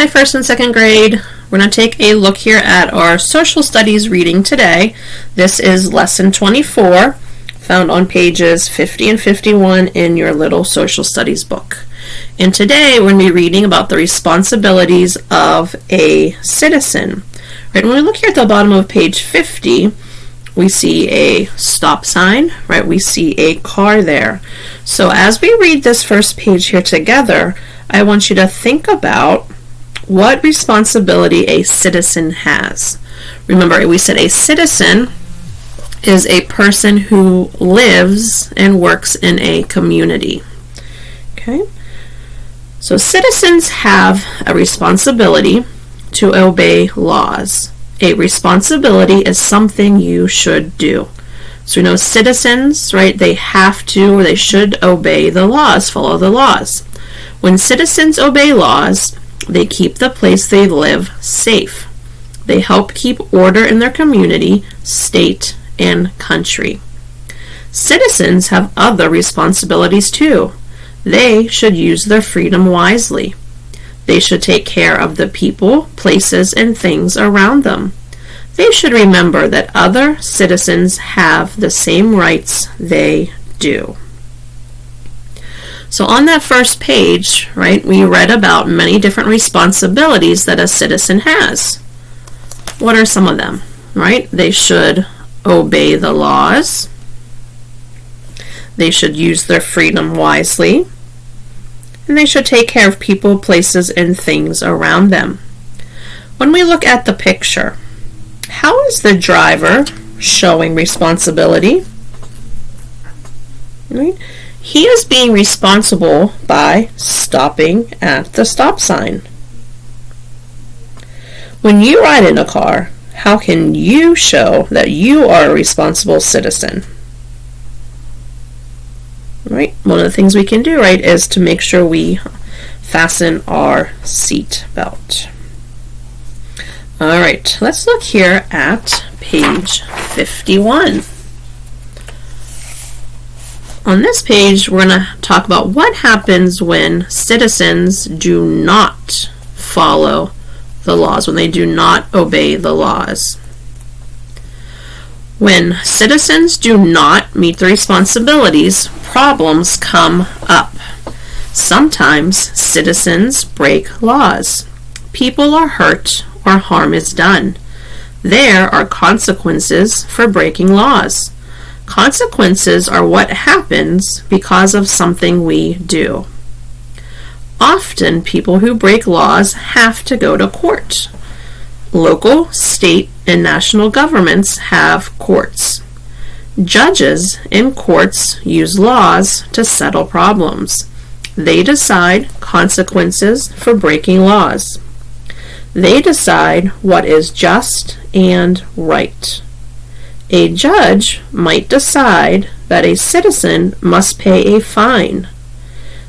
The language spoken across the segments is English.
Hi, first and second grade. We're going to take a look here at our social studies reading today. This is lesson 24, found on pages 50 and 51 in your little social studies book. And today we're going to be reading about the responsibilities of a citizen. Right, when we look here at the bottom of page 50, we see a stop sign, right? We see a car there. So as we read this first page here together, I want you to think about what responsibility a citizen has. Remember, we said a citizen is a person who lives and works in a community. Okay? So citizens have a responsibility to obey laws. A responsibility is something you should do. So we know citizens, right, they have to or they should obey the laws, follow the laws. When citizens obey laws, they keep the place they live safe. They help keep order in their community, state, and country. Citizens have other responsibilities too. They should use their freedom wisely. They should take care of the people, places, and things around them. They should remember that other citizens have the same rights they do. So on that first page, right, we read about many different responsibilities that a citizen has. What are some of them, right? They should obey the laws. They should use their freedom wisely. And they should take care of people, places, and things around them. When we look at the picture, how is the driver showing responsibility? Right? He is being responsible by stopping at the stop sign. When you ride in a car, how can you show that you are a responsible citizen? Right? One of the things we can do, right, is to make sure we fasten our seat belt. All right, let's look here at page 51. On this page, we're going to talk about what happens when citizens do not follow the laws, when they do not obey the laws. When citizens do not meet their responsibilities, problems come up. Sometimes citizens break laws. People are hurt or harm is done. There are consequences for breaking laws. Consequences are what happens because of something we do. Often people who break laws have to go to court. Local, state, and national governments have courts. Judges in courts use laws to settle problems. They decide consequences for breaking laws. They decide what is just and right. A judge might decide that a citizen must pay a fine.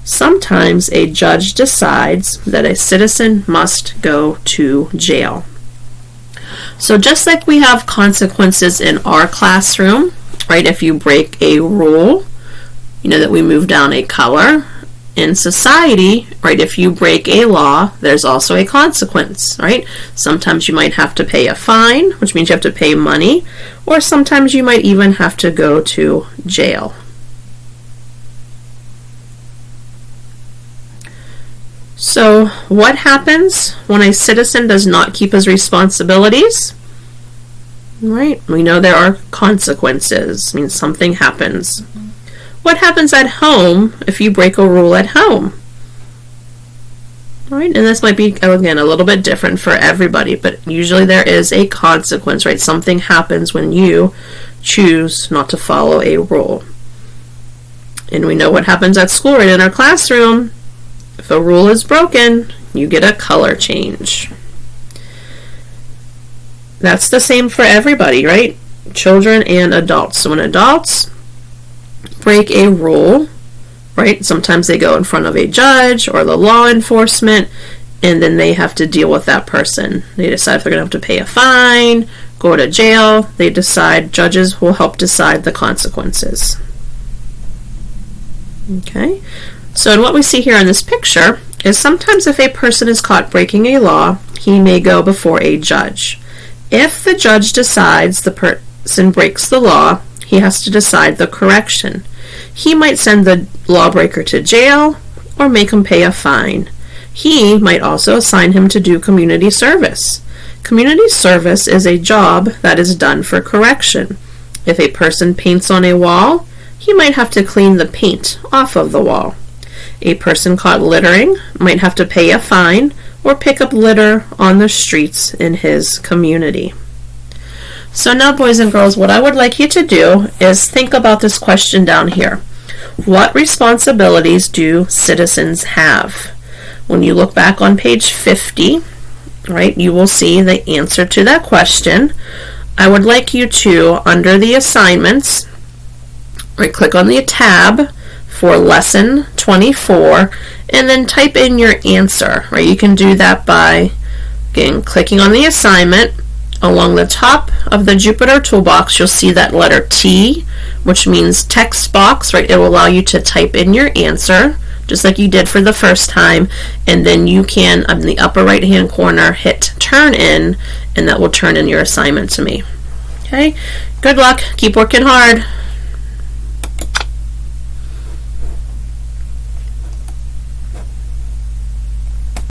Sometimes a judge decides that a citizen must go to jail. So just like we have consequences in our classroom, right, if you break a rule, you know that we move down a color. In society, right, if you break a law, there's also a consequence, right? Sometimes you might have to pay a fine, which means you have to pay money, or sometimes you might even have to go to jail. So what happens when a citizen does not keep his responsibilities? Right, we know there are consequences. It means something happens. What happens at home if you break a rule at home? All right, and this might be, again, a little bit different for everybody, but usually there is a consequence, right? Something happens when you choose not to follow a rule. And we know what happens at school, right? In our classroom, if a rule is broken, you get a color change. That's the same for everybody, right? Children and adults. So when adults break a rule, right, sometimes they go in front of a judge or the law enforcement, and then they have to deal with that person. They decide if they're going to have to pay a fine, go to jail. They decide, judges will help decide the consequences. Okay, so in what we see here in this picture, is sometimes if a person is caught breaking a law, he may go before a judge. If the judge decides the person breaks the law, he has to decide the correction. He might send the lawbreaker to jail or make him pay a fine. He might also assign him to do community service. Community service is a job that is done for correction. If a person paints on a wall, he might have to clean the paint off of the wall. A person caught littering might have to pay a fine or pick up litter on the streets in his community. So now, boys and girls, what I would like you to do is think about this question down here. What responsibilities do citizens have? When you look back on page 50, right, you will see the answer to that question. I would like you to, under the assignments, right, click on the tab for lesson 24 and then type in your answer. Right, you can do that by, again, clicking on the assignment. Along the top of the Jupyter toolbox, you'll see that letter T, which means text box. Right, it will allow you to type in your answer, just like you did for the first time, and then you can, in the upper right hand corner, hit turn in, and that will turn in your assignment to me. Okay, good luck, keep working hard.